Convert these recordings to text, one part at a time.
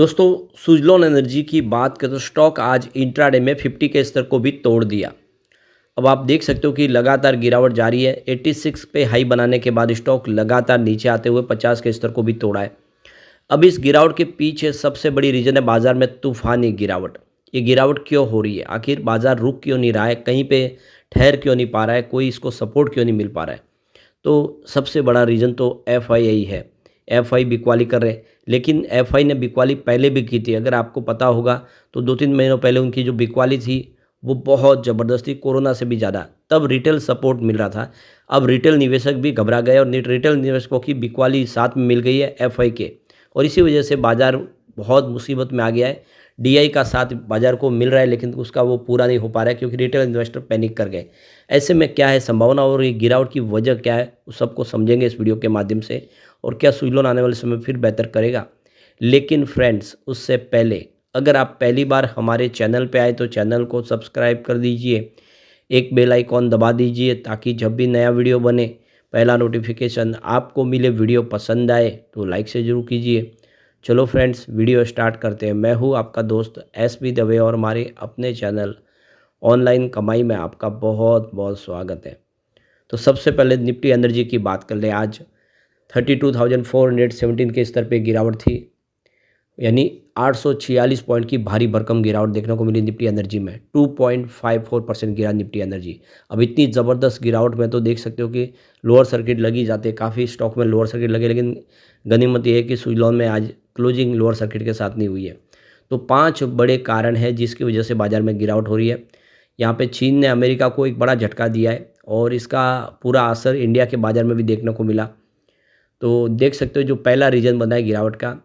दोस्तों, सुज़लोन एनर्जी की बात करें तो स्टॉक आज इंट्राडे में 50 के स्तर को भी तोड़ दिया। अब आप देख सकते हो कि लगातार गिरावट जारी है। 86 पे हाई बनाने के बाद स्टॉक लगातार नीचे आते हुए 50 के स्तर को भी तोड़ा है। अब इस गिरावट के पीछे सबसे बड़ी रीज़न है बाज़ार में तूफ़ानी गिरावट। ये गिरावट क्यों हो रही है? आखिर बाज़ार रुक क्यों नहीं रहा है? कहीं पे ठहर क्यों नहीं पा रहा है? कोई इसको सपोर्ट क्यों नहीं मिल पा रहा है? तो सबसे बड़ा रीज़न तो एफआई है। एफआई बिकवाली कर रहे हैं, लेकिन एफआई ने बिकवाली पहले भी की थी। अगर आपको पता होगा तो 2-3 महीनों पहले उनकी जो बिकवाली थी वो बहुत ज़बरदस्त थी, कोरोना से भी ज़्यादा। तब रिटेल सपोर्ट मिल रहा था। अब रिटेल निवेशक भी घबरा गए और रिटेल निवेशकों की बिकवाली साथ में मिल गई है एफआई के, और इसी वजह से बाज़ार बहुत मुसीबत में आ गया है। डीआई का साथ बाज़ार को मिल रहा है, लेकिन उसका वो पूरा नहीं हो पा रहा है क्योंकि रिटेल इन्वेस्टर पैनिक कर गए। ऐसे में क्या है संभावना और ये गिरावट की वजह क्या है, उस सबको समझेंगे इस वीडियो के माध्यम से, और क्या सुज़लोन आने वाले समय फिर बेहतर करेगा। लेकिन फ्रेंड्स, उससे पहले अगर आप पहली बार हमारे चैनल पे आए तो चैनल को सब्सक्राइब कर दीजिए, एक बेल आइकॉन दबा दीजिए ताकि जब भी नया वीडियो बने पहला नोटिफिकेशन आपको मिले। वीडियो पसंद आए तो लाइक से ज़रूर कीजिए। चलो फ्रेंड्स, वीडियो स्टार्ट करते हैं। मैं हूँ आपका दोस्त एसबी दवे और हमारे अपने चैनल ऑनलाइन कमाई में आपका बहुत बहुत स्वागत है। तो सबसे पहले निफ्टी एनर्जी की बात कर लें। आज 32,417 के स्तर पे गिरावट थी, यानी 846 पॉइंट की भारी भरकम गिरावट देखने को मिली निफ्टी एनर्जी में। 2.54% गिरा निफ्टी एनर्जी। अब इतनी ज़बरदस्त गिरावट में तो देख सकते हो कि लोअर सर्किट लगी जाते हैं, काफ़ी स्टॉक में लोअर सर्किट लगे, लेकिन गनीमत ये है कि सुज़लोन में आज क्लोजिंग लोअर सर्किट के साथ नहीं हुई है। तो 5 बड़े कारण हैं जिसकी वजह से बाज़ार में गिरावट हो रही है। यहाँ पे चीन ने अमेरिका को एक बड़ा झटका दिया है और इसका पूरा असर इंडिया के बाज़ार में भी देखने को मिला। तो देख सकते हो जो पहला रीज़न बना है गिरावट का,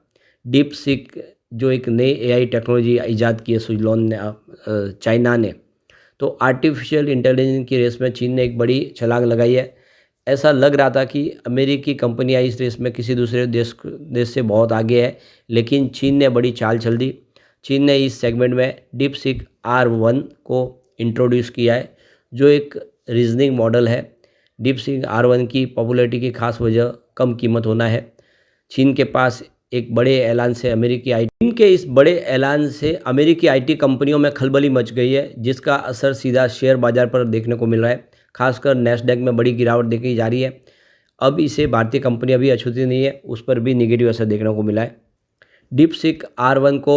डीप सीक जो एक नई एआई टेक्नोलॉजी इजाद की है सुज़लोन ने, चाइना ने। तो आर्टिफिशियल इंटेलिजेंस की रेस में चीन ने एक बड़ी छलांग लगाई है। ऐसा लग रहा था कि अमेरिकी कंपनियां इस रेस में किसी दूसरे देश से बहुत आगे है, लेकिन चीन ने बड़ी चाल चल दी। चीन ने इस सेगमेंट में डीप सीक R1 को इंट्रोड्यूस किया है, जो एक रीजनिंग मॉडल है। डीप सीक R1 की पॉपुलैरिटी की खास वजह कम कीमत होना है। चीन के पास एक बड़े ऐलान से अमेरिकी आई चीन के इस बड़े ऐलान से अमेरिकी आईटी कंपनियों में खलबली मच गई है, जिसका असर सीधा शेयर बाजार पर देखने को मिल रहा है। खासकर नैस्डैक में बड़ी गिरावट देखी जा रही है। अब इसे भारतीय कंपनियां भी अछूती नहीं है, उस पर भी नेगेटिव असर देखने को मिला है। डीप सीक R1 को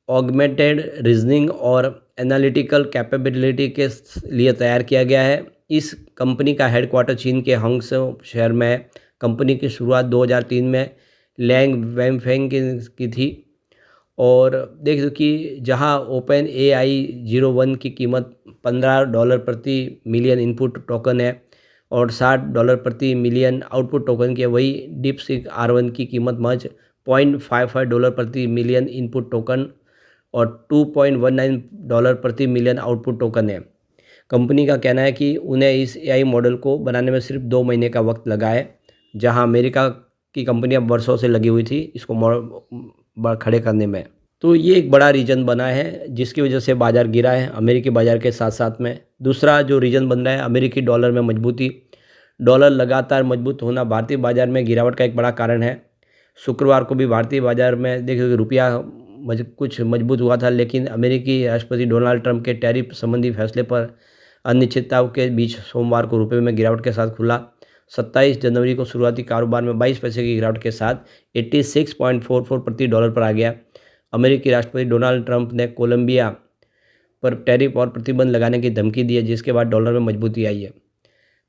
ऑगमेंटेड रीजनिंग और एनालिटिकल कैपेबिलिटी के लिए तैयार किया गया है। इस कंपनी का हेडक्वार्टर चीन के हंगझो शहर में है। कंपनी की शुरुआत 2003 में लैंग वैंगफेंग की थी, और देख दो कि जहां ओपन AI-01 की कीमत $15 प्रति मिलियन इनपुट टोकन है और $60 प्रति मिलियन आउटपुट टोकन की है, वही डीप सीक R1 की कीमत महज $0.55 प्रति मिलियन इनपुट टोकन और $2.19 प्रति मिलियन आउटपुट टोकन है। कंपनी का कहना है कि उन्हें इस AI मॉडल को बनाने में सिर्फ 2 महीने का वक्त लगा है, जहां अमेरिका की कंपनियां वर्षों से लगी हुई थी इसको खड़े करने में। तो ये एक बड़ा रीज़न बना है जिसकी वजह से बाज़ार गिरा है अमेरिकी बाज़ार के साथ साथ में। दूसरा जो रीज़न बन रहा है, अमेरिकी डॉलर में मजबूती। डॉलर लगातार मजबूत होना भारतीय बाज़ार में गिरावट का एक बड़ा कारण है। शुक्रवार को भी भारतीय बाज़ार में देखिए रुपया कुछ मजबूत हुआ था, लेकिन अमेरिकी राष्ट्रपति डोनाल्ड ट्रंप के टैरिफ संबंधी फैसले पर अनिश्चितताओं के बीच सोमवार को रुपये में गिरावट के साथ खुला। 27 जनवरी को शुरुआती कारोबार में 22 पैसे की गिरावट के साथ 86.44 प्रति डॉलर पर आ गया। अमेरिकी राष्ट्रपति डोनाल्ड ट्रंप ने कोलंबिया पर टैरिफ और प्रतिबंध लगाने की धमकी दी है, जिसके बाद डॉलर में मजबूती आई है।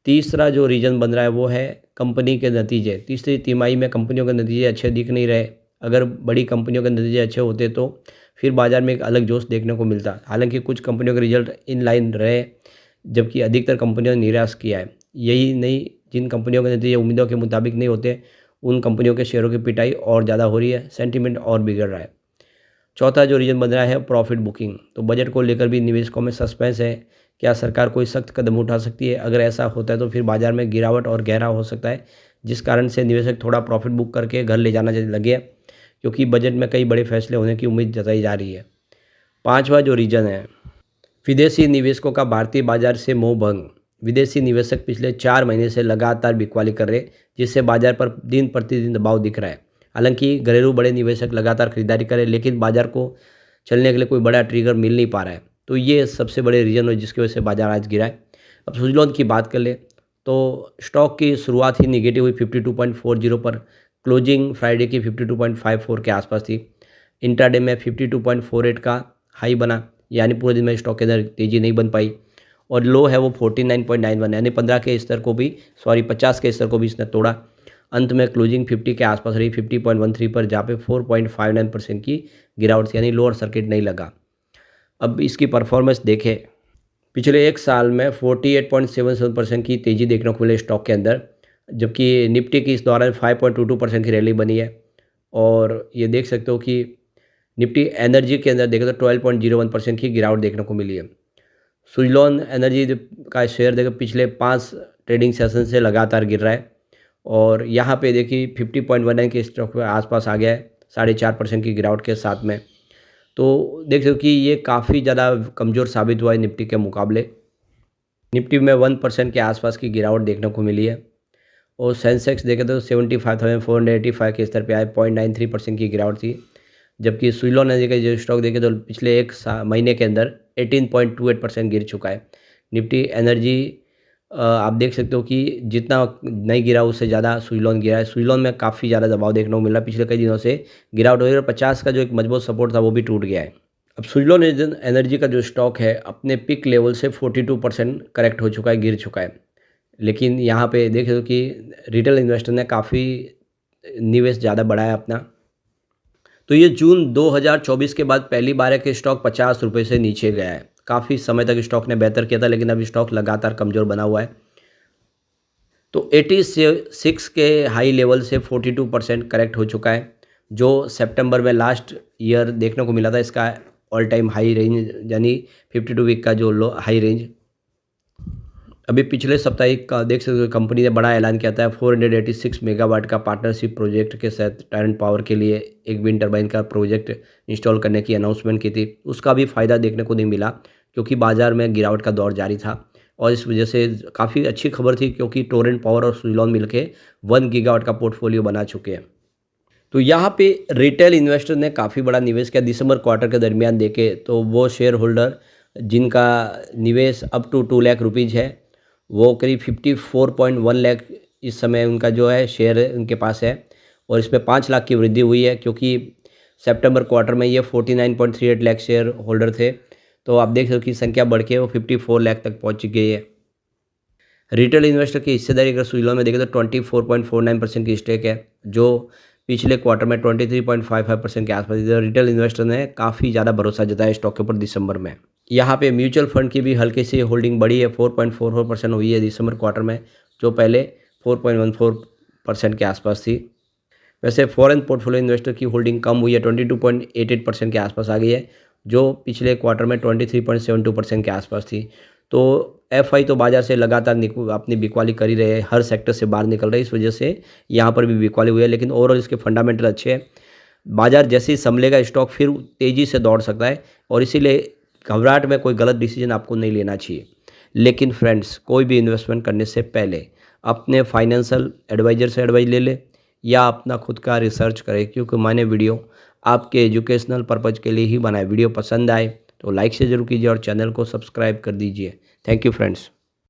तीसरा जो रीज़न बन रहा है वो है कंपनी के नतीजे। तीसरी तिमाही में कंपनियों के नतीजे अच्छे दिख नहीं रहे। अगर बड़ी कंपनियों के नतीजे अच्छे होते तो फिर बाज़ार में एक अलग जोश देखने को मिलता। हालांकि कुछ कंपनियों के रिजल्ट इन लाइन रहे, जबकि अधिकतर कंपनियों ने निराश किया है। यही नहीं, जिन कंपनियों के नतीजे उम्मीदों के मुताबिक नहीं होते उन कंपनियों के शेयरों की पिटाई और ज़्यादा हो रही है, सेंटीमेंट और बिगड़ रहा है। चौथा जो रीज़न बन रहा है प्रॉफिट बुकिंग। तो बजट को लेकर भी निवेशकों में सस्पेंस है। क्या सरकार कोई सख्त कदम उठा सकती है? अगर ऐसा होता है तो फिर बाज़ार में गिरावट और गहरा हो सकता है, जिस कारण से निवेशक थोड़ा प्रॉफिट बुक करके घर ले जाना लगे, क्योंकि बजट में कई बड़े फैसले होने की उम्मीद जताई जा रही है। पाँचवा जो रीज़न है, विदेशी निवेशकों का भारतीय बाजार से मोह भंग। विदेशी निवेशक पिछले 4 महीने से लगातार बिकवाली कर रहे, जिससे बाजार पर दिन प्रतिदिन दबाव दिख रहा है। हालांकि घरेलू बड़े निवेशक लगातार खरीदारी करें, लेकिन बाजार को चलने के लिए कोई बड़ा ट्रिगर मिल नहीं पा रहा है। तो ये सबसे बड़े रीज़न है जिसकी वजह से बाजार आज गिरा है। अब सुजलॉन की बात कर ले तो स्टॉक की शुरुआत ही निगेटिव हुई 52.40 पर, क्लोजिंग फ्राइडे की 52.54 के आसपास थी। इंट्राडे में 52.48 का हाई बना, यानी पूरे दिन में स्टॉक के अंदर तेज़ी नहीं बन पाई। और लो है वो 49.91, यानी 50 के स्तर को भी इसने तोड़ा। अंत में क्लोजिंग 50 के आसपास रही 50.13 पर, जहाँ पे 4.59% की गिरावट थी, यानी लोअर सर्किट नहीं लगा। अब इसकी परफॉर्मेंस देखें, पिछले एक साल में 48.77% की तेज़ी देखने को मिली स्टॉक के अंदर, जबकि निफ्टी की इस दौरान 5.22% की रैली बनी है। और ये देख सकते हो कि निफ्टी एनर्जी के अंदर देखें तो 12.01% की गिरावट देखने को मिली है। सुजलॉन एनर्जी का शेयर देखो पिछले 5 ट्रेडिंग सेशन से लगातार गिर रहा है, और यहाँ पे देखिए 50.19 के स्टॉक के आसपास आ गया है 4.5% की गिरावट के साथ में। तो देख सकते हो कि ये काफ़ी ज़्यादा कमज़ोर साबित हुआ है निफ्टी के मुकाबले। निफ्टी में 1% के आसपास की गिरावट देखने को मिली है, और सेंसेक्स देखें तो 75,485 के स्तर पे आए, 0.93% की गिरावट थी। जबकि सुजलॉन एनर्जी का जो स्टॉक देखें तो पिछले एक महीने के अंदर 18.28% गिर चुका है। निफ्टी एनर्जी आप देख सकते हो कि जितना नहीं गिरा उससे ज़्यादा सुजलॉन गिरा है। सुजलॉन में काफ़ी ज़्यादा दबाव देखने को मिल रहा है, पिछले कई दिनों से गिरावट हो रही है, और 50 का जो एक मजबूत सपोर्ट था वो भी टूट गया है। अब सुजलॉन एनर्जी का जो स्टॉक है अपने पिक लेवल से 42% करेक्ट हो चुका है, गिर चुका है। लेकिन यहाँ पे देख सकते हो कि रिटेल इन्वेस्टर ने काफ़ी निवेश ज़्यादा बढ़ाया अपना। तो ये जून 2024 के बाद पहली बार है कि स्टॉक 50 रुपये से नीचे गया है। काफ़ी समय तक स्टॉक ने बेहतर किया था, लेकिन अभी स्टॉक लगातार कमज़ोर बना हुआ है। तो 86 के हाई लेवल से 42% करेक्ट हो चुका है, जो सितंबर में लास्ट ईयर देखने को मिला था। इसका ऑल टाइम हाई रेंज यानी 52 वीक का जो लो हाई रेंज। अभी पिछले साप्ताहिक का देख सकते हो कंपनी ने बड़ा ऐलान किया था 486 मेगावाट का पार्टनरशिप प्रोजेक्ट के साथ टायरन पावर के लिए एक विंड टर्बाइन का प्रोजेक्ट इंस्टॉल करने की अनाउंसमेंट की थी। उसका भी फ़ायदा देखने को नहीं मिला, क्योंकि बाज़ार में गिरावट का दौर जारी था, और इस वजह से काफ़ी अच्छी खबर थी, क्योंकि टोरेंट पावर और सुजलॉन मिलकर 1 गीगावाट का पोर्टफोलियो बना चुके हैं। तो यहाँ पे रिटेल इन्वेस्टर ने काफ़ी बड़ा निवेश किया दिसंबर क्वार्टर के दरमियान देखे तो वो शेयर होल्डर जिनका निवेश अप टू 2 लाख रुपीज़ है, वो करीब 54.1 लाख इस समय उनका जो है शेयर उनके पास है, और इसमें 5 लाख की वृद्धि हुई है, क्योंकि सितंबर क्वार्टर में ये 49.38 लाख शेयर होल्डर थे। तो आप देख सकते हो कि संख्या बढ़ के वो 54 लाख तक पहुँच गई है। रिटेल इन्वेस्टर की हिस्सेदारी अगर सुजलॉन में देखें तो 24.49% की स्टेक है, जो पिछले क्वार्टर में 23.55% के आसपास थी। रिटेल इन्वेस्टर ने काफ़ी ज़्यादा भरोसा जताया स्टॉक के ऊपर दिसंबर में। यहाँ पे म्यूचुअल फंड की भी हल्की सी होल्डिंग बढ़ी है, 4.44% हुई है दिसंबर क्वार्टर में, जो पहले 4.14% के आसपास थी। वैसे फॉरेन पोर्टफोलियो इन्वेस्टर की होल्डिंग कम हुई है, 22.88% के आसपास आ गई है, जो पिछले क्वार्टर में 23.72% के आसपास थी। तो एफआई तो बाजार से लगातार अपनी बिकवाली कर ही रहे हैं, हर सेक्टर से बाहर निकल रहे हैं, इस वजह से यहाँ पर भी बिकवाली हुई है, लेकिन ओवरऑल इसके फंडामेंटल अच्छे हैं। बाजार जैसे ही संभलेगा स्टॉक फिर तेज़ी से दौड़ सकता है, और इसीलिए घबराहट में कोई गलत डिसीजन आपको नहीं लेना चाहिए। लेकिन फ्रेंड्स, कोई भी इन्वेस्टमेंट करने से पहले अपने फाइनेंशियल एडवाइज़र से एडवाइस ले ले, या अपना खुद का रिसर्च करें, क्योंकि मैंने वीडियो आपके एजुकेशनल पर्पज़ के लिए ही बनाया। वीडियो पसंद आए तो लाइक से ज़रूर कीजिए और चैनल को सब्सक्राइब कर दीजिए। Thank you friends.